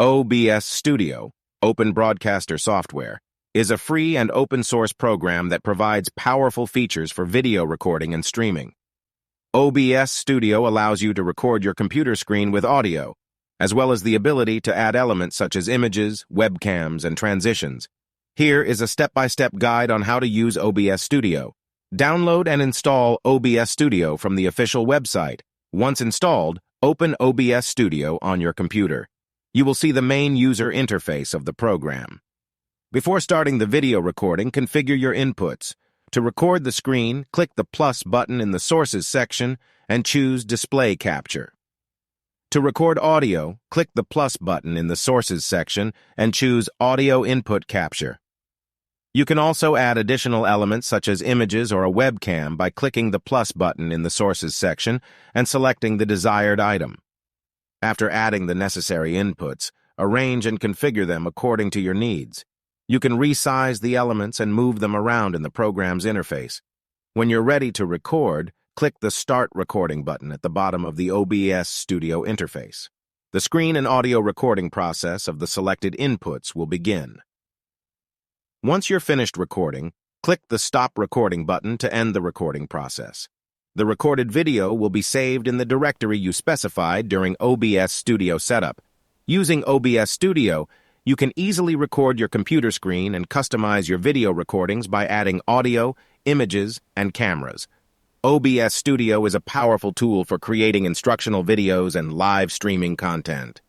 OBS Studio, Open Broadcaster Software, is a free and open-source program that provides powerful features for video recording and streaming. OBS Studio allows you to record your computer screen with audio, as well as the ability to add elements such as images, webcams, and transitions. Here is a step-by-step guide on how to use OBS Studio. Download and install OBS Studio from the official website. Once installed, open OBS Studio on your computer. You will see the main user interface of the program. Before starting the video recording, configure your inputs. To record the screen, click the plus button in the Sources section and choose Display Capture. To record audio, click the plus button in the Sources section and choose Audio Input Capture. You can also add additional elements such as images or a webcam by clicking the plus button in the Sources section and selecting the desired item. After adding the necessary inputs, arrange and configure them according to your needs. You can resize the elements and move them around in the program's interface. When you're ready to record, click the Start Recording button at the bottom of the OBS Studio interface. The screen and audio recording process of the selected inputs will begin. Once you're finished recording, click the Stop Recording button to end the recording process. The recorded video will be saved in the directory you specified during OBS Studio setup. Using OBS Studio, you can easily record your computer screen and customize your video recordings by adding audio, images, and cameras. OBS Studio is a powerful tool for creating instructional videos and live streaming content.